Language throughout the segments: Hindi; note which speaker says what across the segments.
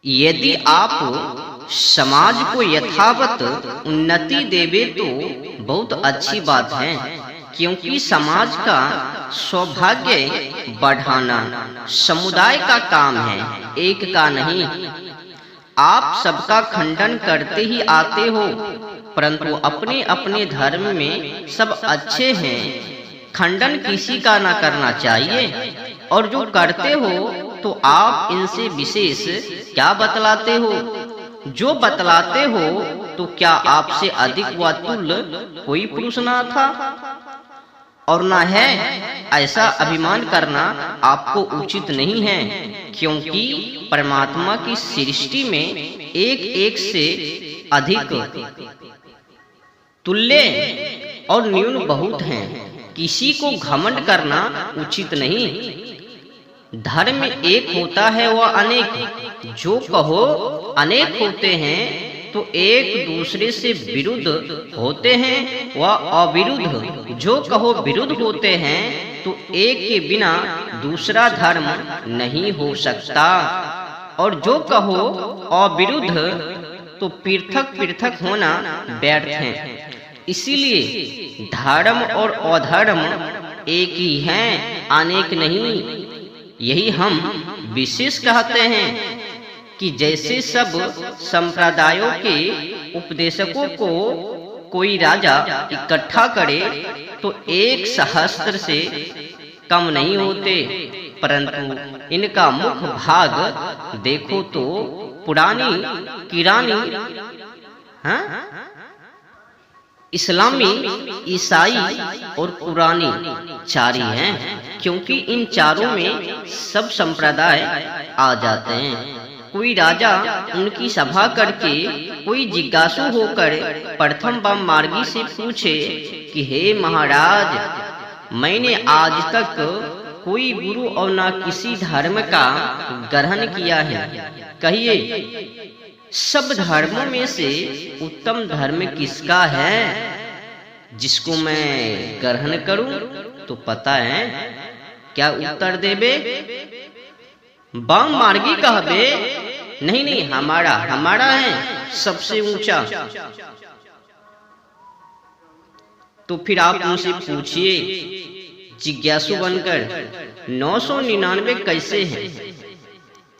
Speaker 1: यदि आप समाज को यथावत उन्नति देवे तो बहुत अच्छी बात है, क्योंकि समाज का सौभाग्य बढ़ाना समुदाय का काम है, एक का नहीं। आप सबका खंडन करते ही आते हो, परंतु अपने अपने धर्म में सब अच्छे हैं। खंडन किसी का ना करना चाहिए, और जो करते हो तो आप इनसे विशेष क्या बतलाते हो? जो बतलाते हो तो क्या आपसे अधिक व तुल्य कोई पुरुष ना था और ना है? ऐसा अभिमान करना आपको उचित नहीं है, क्योंकि परमात्मा की सृष्टि में एक एक से अधिक तुल्य और न्यून बहुत हैं। किसी को घमंड करना उचित नहीं। धर्म एक होता है वह अनेक। जो कहो अनेक होते हैं तो एक दूसरे से विरुद्ध होते हैं वह अविरुद्ध। जो कहो विरुद्ध होते हैं तो एक के बिना दूसरा धर्म नहीं हो सकता, और जो कहो अविरुद्ध तो पृथक पृथक होना व्यर्थ है। इसीलिए धर्म और अधर्म एक ही हैं, अनेक नहीं। यही हम विशेष कहते हैं कि जैसे सब संप्रदायों के उपदेशकों को कोई राजा इकट्ठा करे तो एक सहस्त्र से कम नहीं होते, परंतु इनका मुख्य भाग देखो तो पुरानी किरानी, इस्लामी, ईसाई और पुरानी चार ही हैं, क्योंकि इन चारों में सब संप्रदाय आ जाते हैं। कोई राजा उनकी सभा करके कोई जिज्ञासु होकर प्रथम बम मार्गी से पूछे कि हे महाराज, मैंने आज तक कोई गुरु और ना किसी धर्म का ग्रहण किया है, कहिए सब धर्मों में से उत्तम धर्म किसका है जिसको मैं ग्रहण करूं? तो पता है क्या उत्तर देबे? बम मार्गी कहबे नहीं नहीं, हमारा हमारा है सबसे ऊंचा। तो फिर आप उनसे पूछिए जिज्ञासु बनकर 999 कैसे है,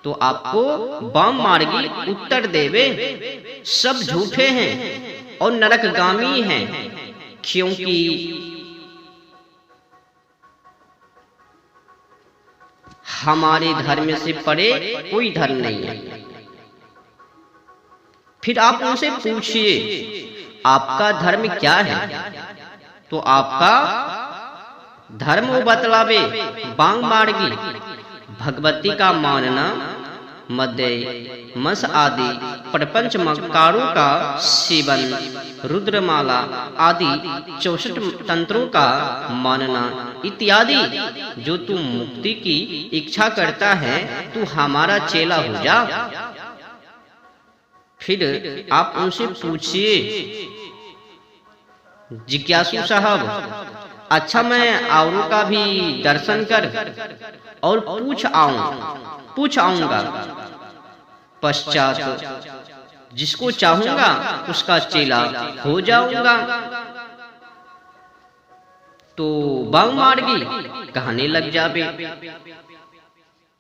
Speaker 1: तो आपको बम मार्गी उत्तर देवे सब झूठे हैं और नरकगामी हैं, क्योंकि हमारे धर्म से परे कोई धर्म नहीं है। फिर आप उनसे पूछिए आपका धर्म क्या है, तो आपका धर्म वो बतलावे। बांग मार्गी भगवती का मानना, मध्य मस आदि प्रपंच मकारों का सेवन, रुद्रमाला आदि 64 तंत्रों का मानना इत्यादि। जो तू मुक्ति की इच्छा करता है तू हमारा चेला हो जा। फिर आप उनसे पूछिए जिज्ञासु साहब, अच्छा मैं औरों का भी दर्शन कर और पूछ आऊंगा, पश्चात जिसको चाहूंगा उसका चेला हो जाऊंगा। तो बांग मार्गी कहने लग जाबे,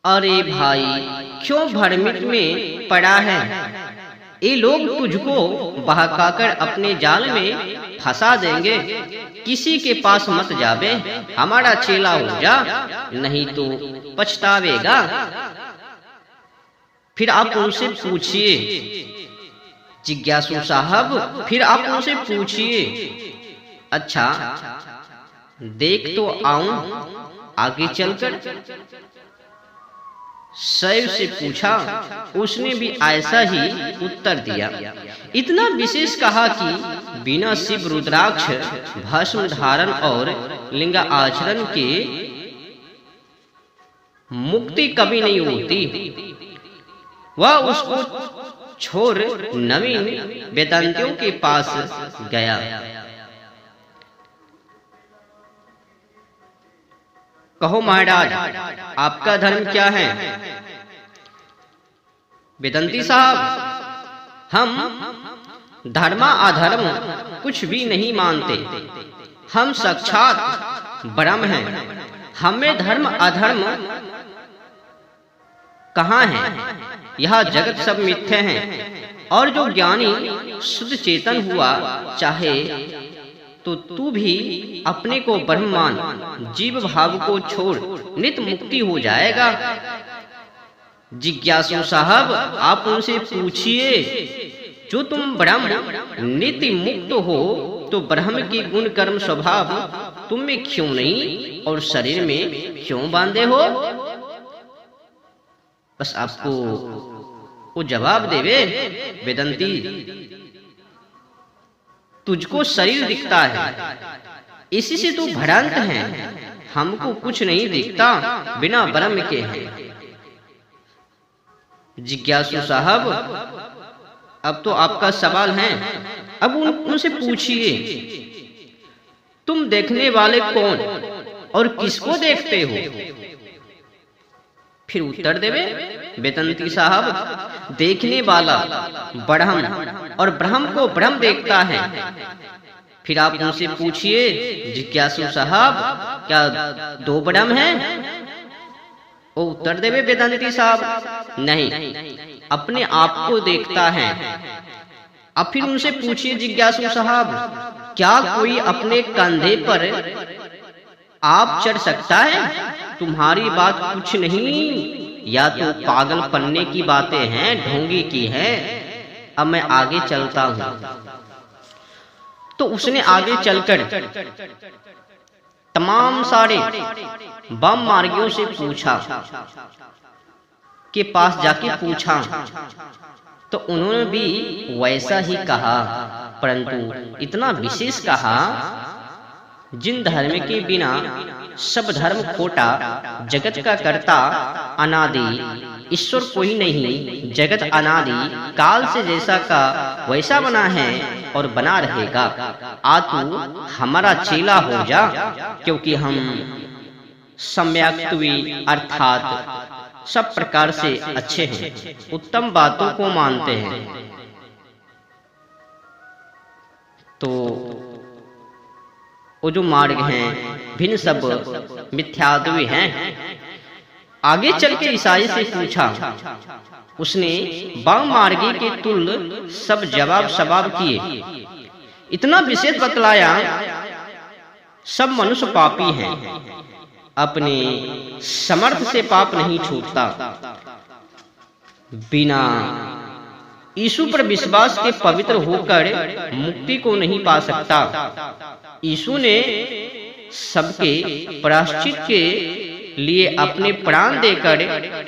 Speaker 1: अरे भाई क्यों भ्रमित में पड़ा है? ये लोग तुझको बहकाकर अपने जाल में फंसा देंगे। किसी के पास मत जाबे, हमारा चेला हो जा, नहीं तो पछतावेगा। फिर आप उनसे पूछिए जिज्ञासु साहब, फिर आप उनसे पूछिए अच्छा देख तो आऊं आगे चलकर। शैव से पूछा, उसने भी ऐसा ही उत्तर दिया। इतना विशेष कहा कि बिना शिव रुद्राक्ष भस्म धारण और लिंग आचरण के मुक्ति कभी नहीं होती। वह उसको छोड़ नवीन वेदांतियों के पास गया। कहो महाराज आपका धर्म क्या है? वेदांती साहब, हम धर्म अधर्म कुछ भी नहीं मानते। हम साक्षात ब्रह्म हैं। हमें धर्म अधर्म कहाँ है? यह जगत सब मिथ्या है। और जो ज्ञानी शुद्ध चेतन हुआ चाहे तो तू भी अपने को ब्रह्म मान, जीव भाव को छोड़ नित्य मुक्ति हो जाएगा। जिज्ञासु साहब, आप उनसे पूछिए, जो तुम ब्रह्म नित्य मुक्त हो तो ब्रह्म की गुण कर्म स्वभाव तुम में क्यों नहीं और शरीर में क्यों बांधे हो? बस आपको वो जवाब देवे, वेदांती, तुझको शरीर दिखता है, इसी से तू भ्रांत है। हमको कुछ नहीं दिखता, बिना ब्रह्म के हैं। जिज्ञासु साहब, अब तो आपका सवाल है, अब उनसे पूछिए, तुम देखने वाले कौन और किसको देखते हो? फिर उत्तर देवे, वेदांती साहब, देखने वाला ब्रह्म और ब्रह्म को ब्रह्म देखता है। फिर आप उनसे पूछिए, जिज्ञासु साहब, क्या दो ब्रह्म हैं? वो उत्तर देवे, वेदांती साहब, नहीं, अपने आप को देखता है। अब फिर उनसे पूछिए, जिज्ञासु साहब, क्या कोई अपने कंधे पर आप चढ़ सकता है? तुम्हारी बात कुछ नहीं, या तो पागल पन्ने की बातें हैं, ढोंगी की हैं। अब मैं आगे चलता हूं। तो उसने आगे चलकर तमाम सारे बम मार्गियों से पूछा, के पास जाके पूछा, तो उन्होंने भी वैसा ही कहा, परंतु इतना विशेष कहा, जिन धर्म के बिना सब धर्म खोटा, जगत का कर्ता अनादि, ईश्वर कोई नहीं, जगत अनादि, काल से जैसा का वैसा बना है और बना रहेगा। आ तू हमारा चेला हो जा, क्योंकि हम सम्यक्त्वी अर्थात सब प्रकार से अच्छे हैं, उत्तम बातों को मानते हैं। तो वो जो मार्ग हैं भिन्न सब मिथ्याद्वी हैं। आगे चल के ईसाई से पूछा, उसने वाम मार्गी के तुल्य सब जवाब सवाब किए। इतना विशेष बतलाया, सब मनुष्य पापी हैं, अपने समर्थ से पाप नहीं छूटता। बिना यीशु पर विश्वास के पवित्र होकर मुक्ति को नहीं पा सकता। यीशु ने सबके प्रायश्चित के लिए अपने प्राण देकर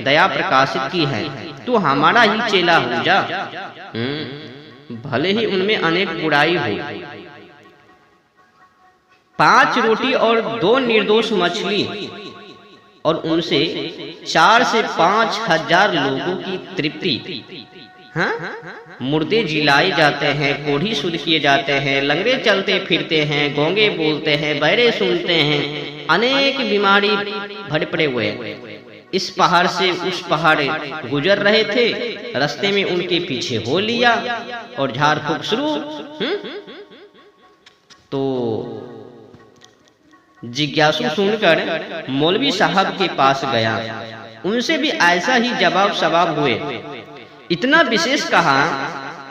Speaker 1: दया प्रकाशित की है। तू हमारा ही चेला हो जा, भले ही उनमें अनेक बुराई हो। 5 रोटी और 2 निर्दोष मछली और उनसे 4 से 5 हजार लोगों की तृप्ति। हाँ? मुर्दे जिलाए जाते हैं, कोढ़ी शुद्ध किए जाते हैं, लंगड़े चलते फिरते हैं, गूंगे बोलते हैं, बहरे सुनते हैं, अनेक बीमारी भरे पड़े हुए। इस पहाड़ से उस पहाड़ गुजर रहे थे, रास्ते में उनके पीछे हो लिया और झाड़ फूक शुरू। तो जिज्ञासु सुनकर मौलवी साहब के पास गया, उनसे भी ऐसा ही जवाब सवाब हुए। इतना विशेष कहा,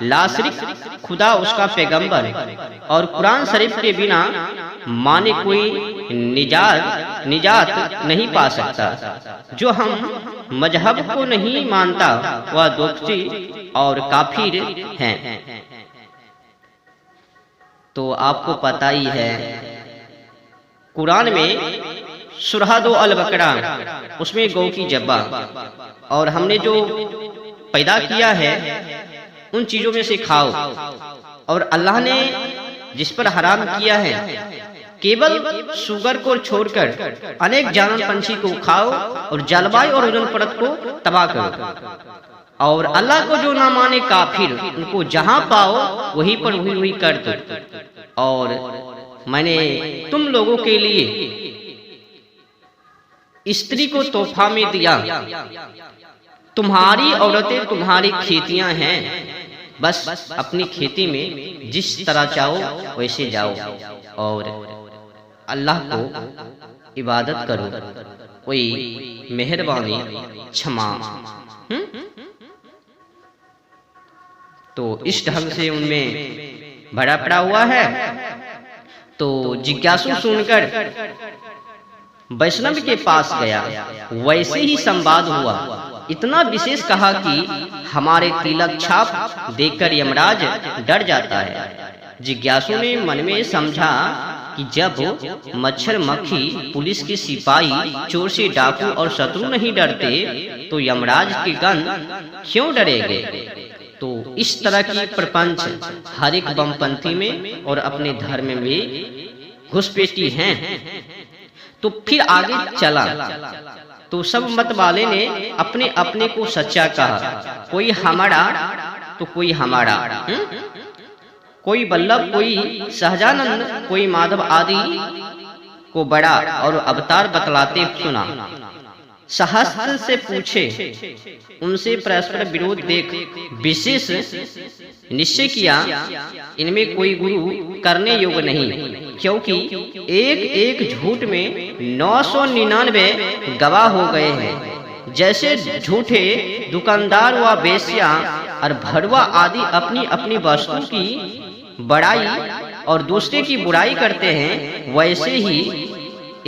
Speaker 1: ला शरीक खुदा उसका पैगंबर और कुरान शरीफ के बिना माने कोई निजात नहीं पा सकता। जो हम मजहब को नहीं मानता वह दोस्ती और काफिर हैं। तो आपको पता ही है, कुरान में सूरह 2 अल-बकरा, उसमें गौ की जब्बा, और हमने जो पैदा किया है उन चीजों में से खाओ, और अल्लाह ने जिस पर हराम किया है केवल शुगर को छोड़कर अनेक जानवर पंछी को खाओ और जलवायु और ओजोन परत को तबाह करो। और अल्लाह को जो ना माने काफिर, उनको जहां पाओ वहीं पर वही कर दो। और मैंने तुम लोगों के लिए स्त्री को तोहफा में दिया, तुम्हारी औरतें तुम्हारी खेतियां हैं, बस अपनी खेती में जिस तरह चाहो वैसे जाओ और अल्लाह को इबादत करो, कोई मेहरबानी क्षमा। तो इस ढंग से उनमें भरा पड़ा हुआ है। तो जिज्ञासु सुनकर वैष्णव के पास गया, वैसे ही संवाद हुआ। इतना विशेष कहा कि हमारे तिलक छाप देखकर यमराज डर जाता है। जिज्ञासु ने मन में समझा कि जब मच्छर मक्खी, पुलिस के सिपाही, चोर से डाकू और शत्रु नहीं डरते तो यमराज के गण क्यों डरेंगे। तो इस तरह की प्रपंच हर एक बमपंथी में और अपने धर्म में घुसपैठी हैं। तो फिर आगे चला तो सब मत वाले ने अपने अपने को सच्चा कहा, कोई हमारा तो कोई हमारा, कोई वल्लभ, कोई सहजानंद, कोई माधव आदि को बड़ा और अवतार बतलाते सुना। सहस्त्र से पूछे, उनसे परस्पर विरोध देख विशेष निश्चय किया, इनमें कोई गुरु करने योग्य नहीं, क्योंकि एक एक झूठ में 999 गवाह हो गए हैं। जैसे झूठे दुकानदार व वेश्या और भड़वा आदि अपनी अपनी वस्तु की बड़ाई और दूसरे की बुराई करते हैं, वैसे ही